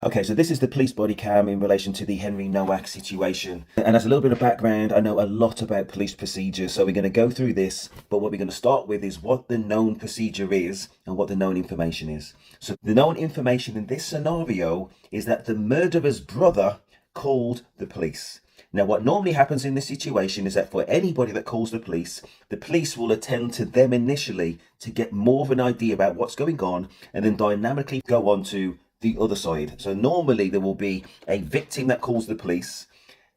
Okay, so this is the police body cam in relation to the Henry Nowak situation. And as a little bit of background, I know a lot about police procedures, so we're going to go through this, but what we're going to start with is what the known procedure is and what the known information is. So the known information in this scenario is that the murderer's brother called the police. Now, what normally happens in this situation is that for anybody that calls the police will attend to them initially to get more of an idea about what's going on and then dynamically go on to the other side. So normally there will be a victim that calls the police,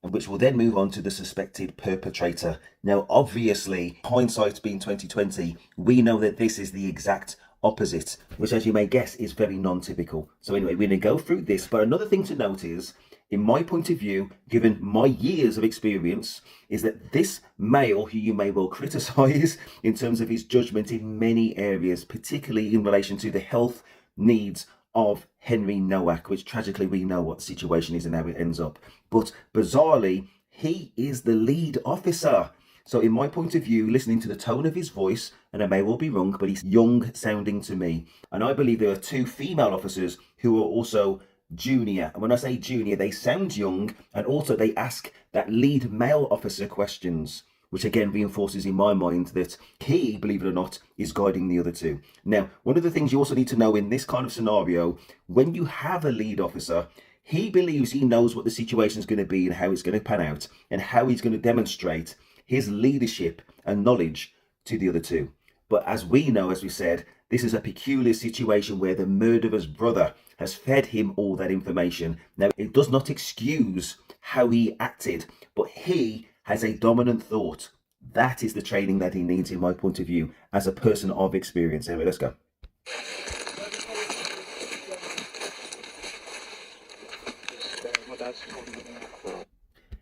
which will then move on to the suspected perpetrator. Now, obviously, hindsight being 2020, we know that this is the exact opposite, which, as you may guess, is very non-typical. So anyway, we're going to go through this. But another thing to note is, in my point of view, given my years of experience, is that this male, who you may well criticize in terms of his judgment in many areas, particularly in relation to the health needs of Henry Nowak, which tragically we know what the situation is and how it ends up. But bizarrely, he is the lead officer. So in my point of view, listening to the tone of his voice, and I may well be wrong, but he's young sounding to me. And I believe there are two female officers who are also junior. And when I say junior, they sound young, and also they ask that lead male officer questions, which again reinforces in my mind that he, believe it or not, is guiding the other two. Now, one of the things you also need to know in this kind of scenario, when you have a lead officer, he believes he knows what the situation is going to be and how it's going to pan out and how he's going to demonstrate his leadership and knowledge to the other two. But as we know, as we said, this is a peculiar situation where the murderer's brother has fed him all that information. Now, it does not excuse how he acted, but he has a dominant thought. That is the training that he needs, in my point of view, as a person of experience. Anyway, let's go.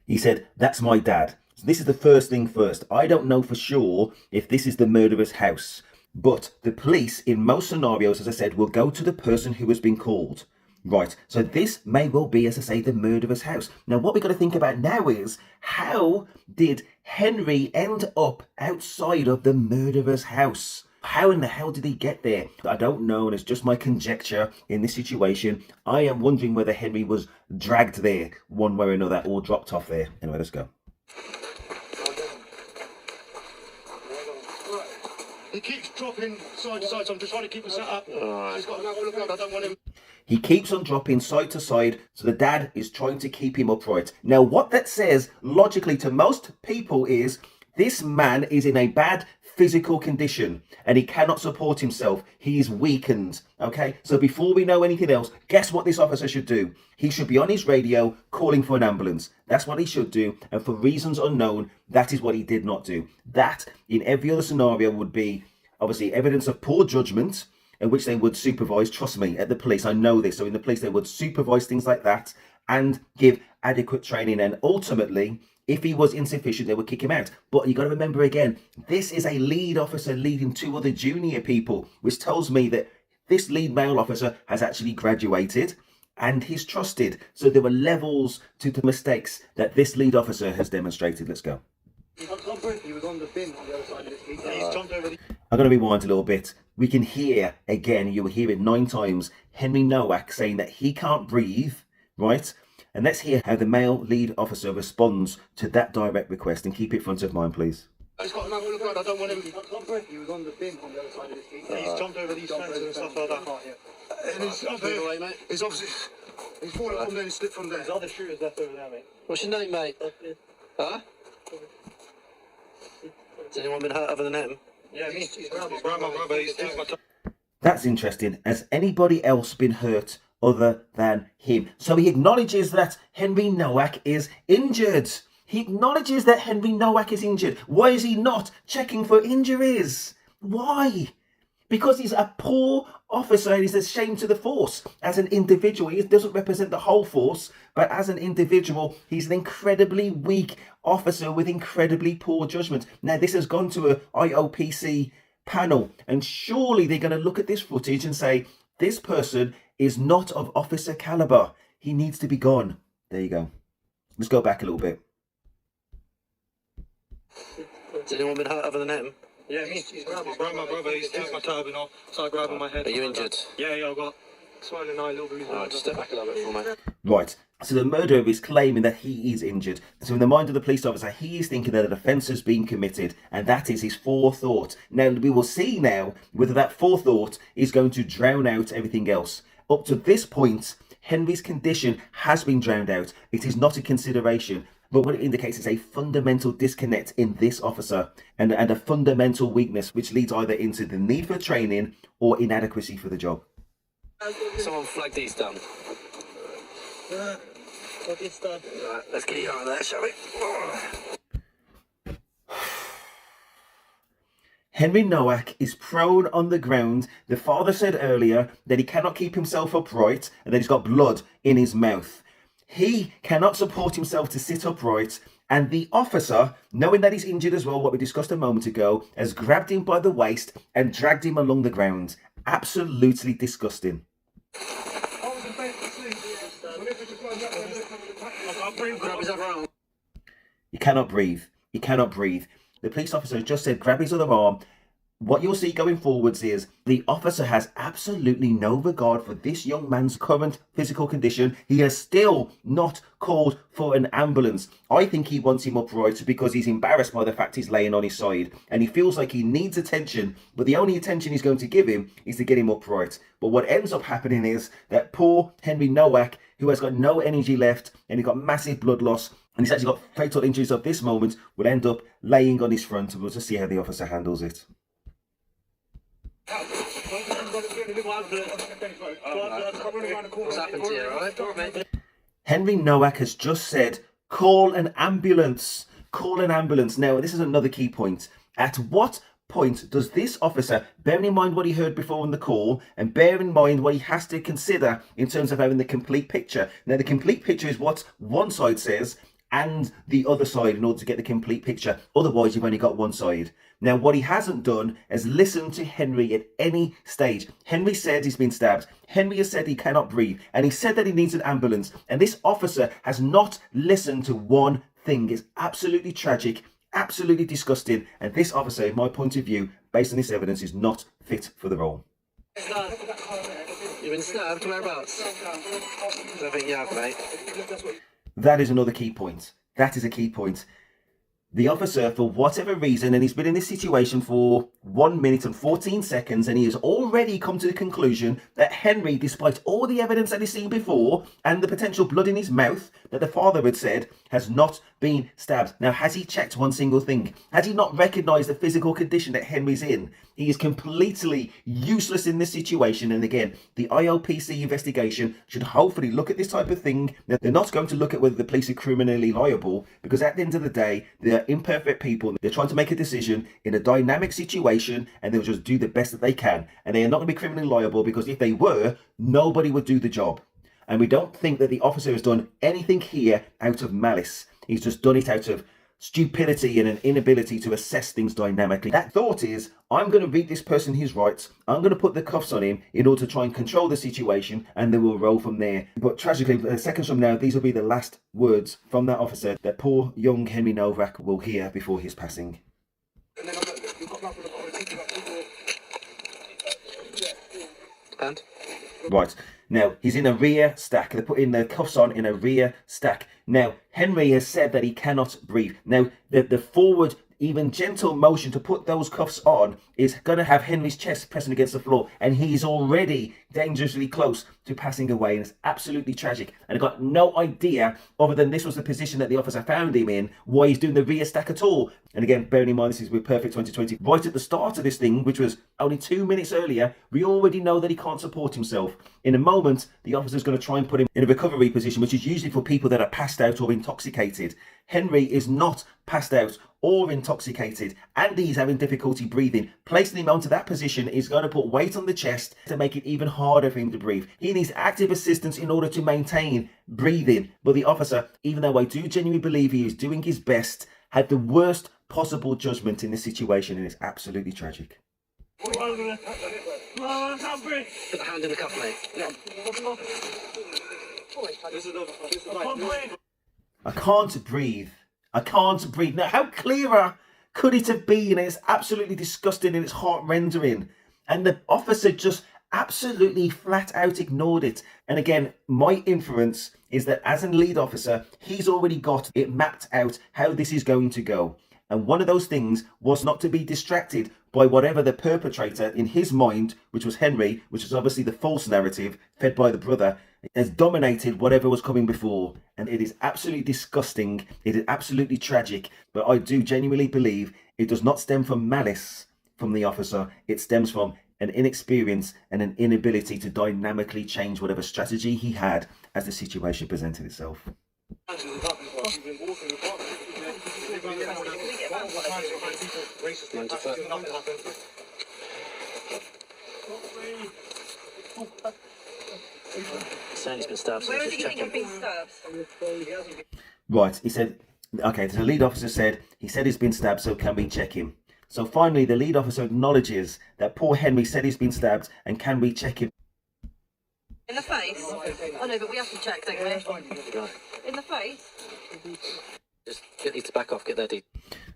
He said, "That's my dad." So this is the first thing first. I don't know for sure if this is the murderer's house, but the police, in most scenarios, as I said, will go to the person who has been called. Right, so this may well be, as I say, the murderer's house. Now, what we've got to think about now is, how did Henry end up outside of the murderer's house? How in the hell did he get there? I don't know, and it's just my conjecture in this situation. I am wondering whether Henry was dragged there one way or another, or dropped off there. Anyway, let's go. He keeps dropping side to side, so I'm just trying to keep him set up. He's got to look out. I don't want him. He keeps on dropping side to side, so the dad is trying to keep him upright. Now, what that says logically to most people is this man is in a bad physical condition and he cannot support himself. He is weakened. Okay, so before we know anything else, guess what this officer should do? He should be on his radio calling for an ambulance. That's what he should do. And for reasons unknown, that is what he did not do. That, in every other scenario, would be obviously evidence of poor judgment, in which they would supervise. Trust me, at the police, I know this. So in the police, they would supervise things like that and give adequate training. And ultimately, if he was insufficient, they would kick him out. But you got to remember again, this is a lead officer leading two other junior people, which tells me that this lead male officer has actually graduated and he's trusted. So there were levels to the mistakes that this lead officer has demonstrated. Let's go. He was on the bin on the other side of this. He's jumped over the... I'm going to rewind a little bit. We can hear, again, you will hear it 9 times, Henry Nowak saying that he can't breathe, right? And let's hear how the male lead officer responds to that direct request, and keep it front of mind, please. He's got another look out. I don't want him... He was on the bin on the other side of this. He's jumped over these fences and stuff like that. And he's up there. Away, mate. He's obviously... He's fallen from there and slipped from there. There's other shooters left over there, mate. What's your name, mate? Huh? Has anyone been hurt other than him? Yeah, he's grabbed my brother. He's taken my top. That's interesting. Has anybody else been hurt other than him? So he acknowledges that Henry Nowak is injured. He acknowledges that Henry Nowak is injured. Why is he not checking for injuries? Why? Because he's a poor officer and he's a shame to the force. As an individual, he doesn't represent the whole force, but as an individual, he's an incredibly weak officer with incredibly poor judgment. Now, this has gone to a IOPC panel, and surely they're going to look at this footage and say, this person is not of officer caliber. He needs to be gone. There you go. Let's go back a little bit. Has anyone been hurt other than him? Yeah, he's grabbed my brother. He's taken my turban off, started grabbing my head. Are you injured? Yeah, I got Swollen eye, little bruise. Alright, just step back a little bit for me. Right. So the murderer is claiming that he is injured. So in the mind of the police officer, he is thinking that an offence has been committed, and that is his forethought. Now, we will see now whether that forethought is going to drown out everything else. Up to this point, Henry's condition has been drowned out. It is not a consideration. But what it indicates is a fundamental disconnect in this officer and a fundamental weakness, which leads either into the need for training or inadequacy for the job. Someone flag these down. Right, let's get you out of there, shall we? Henry Nowak is prone on the ground. The father said earlier that he cannot keep himself upright and that he's got blood in his mouth. He cannot support himself to sit upright, and the officer, knowing that he's injured as well, what we discussed a moment ago, has grabbed him by the waist and dragged him along the ground. Absolutely disgusting. He cannot breathe. He cannot breathe. The police officer just said grab his other arm. What you'll see going forwards is the officer has absolutely no regard for this young man's current physical condition. He has still not called for an ambulance. I think he wants him upright because he's embarrassed by the fact he's laying on his side and he feels like he needs attention, but the only attention he's going to give him is to get him upright. But what ends up happening is that poor Henry Nowak, who has got no energy left and he's got massive blood loss, and he's actually got fatal injuries at this moment, will end up laying on his front, and we'll just see how the officer handles it. What's happened to you, alright? Henry Nowak has just said, call an ambulance. Call an ambulance. Now, this is another key point. At what point does this officer, bearing in mind what he heard before on the call, and bear in mind what he has to consider in terms of having the complete picture. Now, the complete picture is what one side says and the other side in order to get the complete picture. Otherwise, you've only got one side. Now, what he hasn't done is listen to Henry at any stage. Henry said he's been stabbed. Henry has said he cannot breathe. And he said that he needs an ambulance. And this officer has not listened to one thing. It's absolutely tragic, absolutely disgusting. And this officer, in my point of view, based on this evidence, is not fit for the role. You've been stabbed? Whereabouts? I think you have, mate. That is another key point. That is a key point. The officer, for whatever reason, and he's been in this situation for 1 minute and 14 seconds, and he has already come to the conclusion that Henry, despite all the evidence that he's seen before and the potential blood in his mouth that the father had said, has not been stabbed. Now, has he checked one single thing? Has he not recognised the physical condition that Henry's in? He is completely useless in this situation. And again, the ILPC investigation should hopefully look at this type of thing. Now, they're not going to look at whether the police are criminally liable, because at the end of the day, they're imperfect people. They're trying to make a decision in a dynamic situation, and they'll just do the best that they can. And they are not going to be criminally liable, because if they were, nobody would do the job. And we don't think that the officer has done anything here out of malice. He's just done it out of stupidity and an inability to assess things dynamically. That thought is, I'm going to read this person his rights. I'm going to put the cuffs on him in order to try and control the situation, and then we'll roll from there. But tragically, seconds from now, these will be the last words from that officer that poor young Henry Nowak will hear before his passing. And? Right. Now, he's in a rear stack. They're putting the cuffs on in a rear stack. Now, Henry has said that he cannot breathe. Now, the forward, even gentle motion to put those cuffs on is going to have Henry's chest pressing against the floor. And he's already dangerously close to passing away. And it's absolutely tragic. And I've got no idea, other than this was the position that the officer found him in, why he's doing the rear stack at all. And again, bearing in mind, this is with Perfect 2020. Right at the start of this thing, which was only 2 minutes earlier, we already know that he can't support himself. In a moment, the officer's going to try and put him in a recovery position, which is usually for people that are passed out or intoxicated. Henry is not passed out or intoxicated, and he's having difficulty breathing. Placing him onto that position is going to put weight on the chest to make it even harder for him to breathe. He needs active assistance in order to maintain breathing. But the officer, even though I do genuinely believe he is doing his best, had the worst possible judgment in this situation, and it's absolutely tragic. Put the hand in the cuff, mate. I can't breathe. I can't breathe. Now, how clearer could it have been? It's absolutely disgusting and it's heart-rendering. And the officer just absolutely flat out ignored it. And again, my inference is that as a lead officer, he's already got it mapped out how this is going to go. And one of those things was not to be distracted by whatever the perpetrator in his mind, which was Henry, which is obviously the false narrative fed by the brother, has dominated whatever was coming before. And it is absolutely disgusting. It is absolutely tragic. But I do genuinely believe it does not stem from malice from the officer. It stems from an inexperience and an inability to dynamically change whatever strategy he had as the situation presented itself. Saying he's been stabbed, so Where just is he getting checking. been stabbed? Right, he said, okay, the lead officer said, he said he's been stabbed, so can we check him? So finally, the lead officer acknowledges that poor Henry said he's been stabbed, and can we check him? In the face? Oh no, but we have to check, don't we? In the face? Just get these to back off, get their details.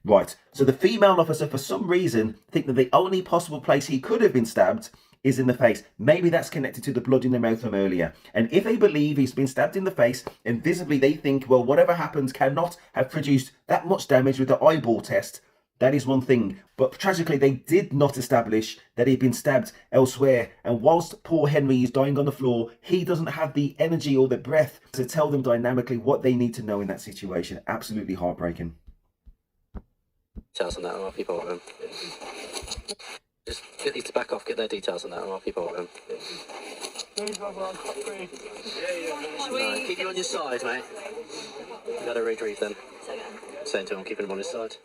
Right, so the female officer, for some reason, think that the only possible place he could have been stabbed is in the face. Maybe that's connected to the blood in the mouth from earlier. And if they believe he's been stabbed in the face, and visibly they think, well, whatever happens cannot have produced that much damage with the eyeball test, that is one thing. But tragically, they did not establish that he'd been stabbed elsewhere. And whilst poor Henry is dying on the floor, he doesn't have the energy or the breath to tell them dynamically what they need to know in that situation. Absolutely heartbreaking. Details on that, and I'll people at home. Just get these to back off, get their details on that, and I'll people at home. Keep you on your side, mate. You gotta retrieve then. Saying to him, keeping him on his side.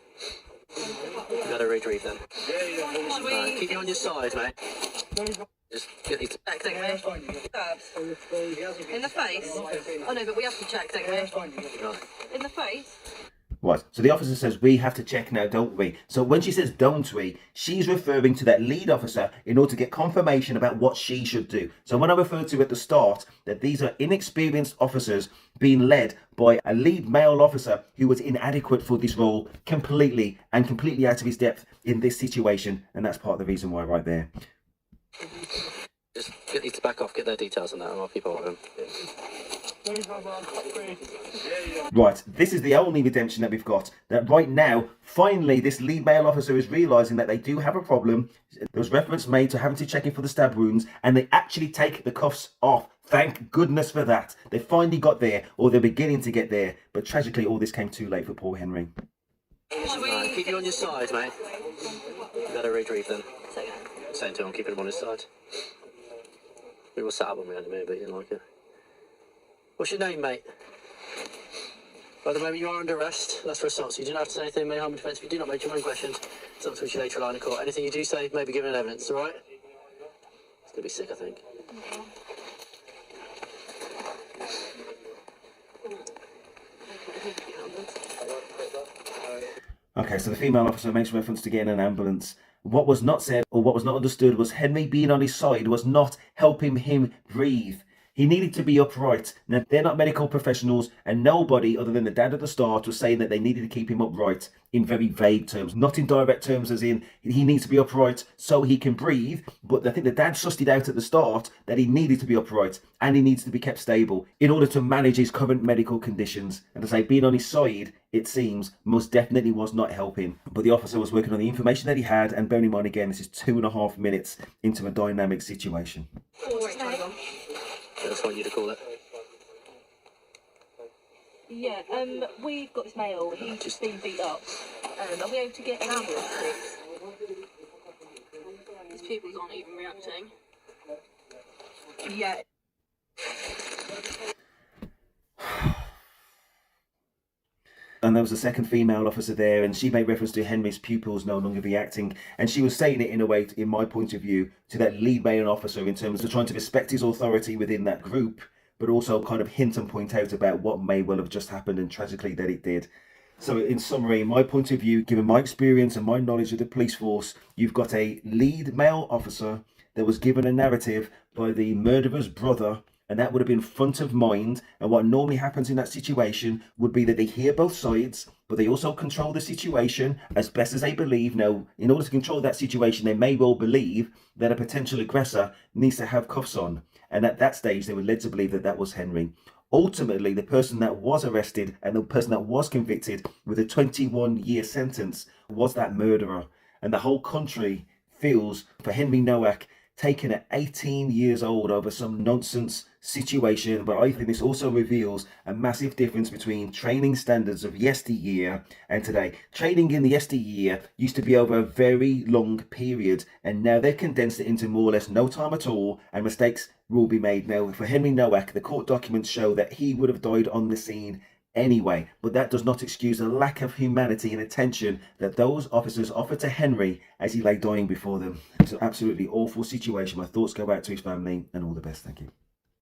You gotta retrieve then. Keep you on your side, mate. Just get these to Check, don't we? Stabbed. In the face? Oh no, but we have to check, don't we? In the face? Right, so the officer says, we have to check now, don't we? So when she says, don't we, she's referring to that lead officer in order to get confirmation about what she should do. So when I referred to at the start that these are inexperienced officers being led by a lead male officer who was inadequate for this role completely out of his depth in this situation, and that's part of the reason why right there. just get these to back off, get their details on that, and I'll people at home. Right, this is the only redemption that we've got. That right now, finally, this lead male officer is realising that they do have a problem. There was reference made to having to check in for the stab wounds, and they actually take the cuffs off. Thank goodness for that. They finally got there, or they're beginning to get there. But tragically, all this came too late for poor Henry. Keep you on your side, mate. You gotta retrieve them. Saying to him, keeping him on his side. We were sat up when we had him here, but you didn't like it. What's your name, mate? By the moment you are under arrest, that's for assault, so you do not have to say anything, may harm in defence. If you do not make your own questions, it's up to which you later rely in court. Anything you do say may be given evidence, alright? It's gonna be sick, I think. Okay, so the female officer makes reference to getting an ambulance. What was not said or what was not understood was Henry being on his side was not helping him breathe. He needed to be upright. Now, they're not medical professionals, and nobody other than the dad at the start was saying that they needed to keep him upright in very vague terms, not in direct terms as in he needs to be upright so he can breathe. But I think the dad sussed it out at the start that he needed to be upright and he needs to be kept stable in order to manage his current medical conditions. And to say being on his side, it seems, most definitely was not helping. But the officer was working on the information that he had, and bearing in mind again, this is 2.5 minutes into a dynamic situation. That's what you to call it. Yeah, we've got this male, he's just been beat up. Are we able to get an ambulance, please? His pupils aren't even reacting. Yeah. And there was a second female officer there, and she made reference to Henry's pupils no longer reacting, and she was saying it in a way, in my point of view, to that lead male officer in terms of trying to respect his authority within that group, but also kind of hint and point out about what may well have just happened, and tragically that it did. So in summary, in my point of view, given my experience and my knowledge of the police force, you've got a lead male officer that was given a narrative by the murderer's brother and that would have been front of mind. And what normally happens in that situation would be that they hear both sides, but they also control the situation as best as they believe. Now, in order to control that situation, they may well believe that a potential aggressor needs to have cuffs on. And at that stage, they were led to believe that that was Henry. Ultimately, the person that was arrested and the person that was convicted with a 21-year sentence was that murderer. And the whole country feels for Henry Nowak, taken at 18 years old over some nonsense situation. But I think this also reveals a massive difference between training standards of yesteryear and today. Training in the yesteryear used to be over a very long period, and now they've condensed it into more or less no time at all, and mistakes will be made. Now, for Henry Nowak, the court documents show that he would have died on the scene anyway, but that does not excuse the lack of humanity and attention that those officers offered to Henry as he lay dying before them. It's an absolutely awful situation. My thoughts go out to his family, and all the best. Thank you.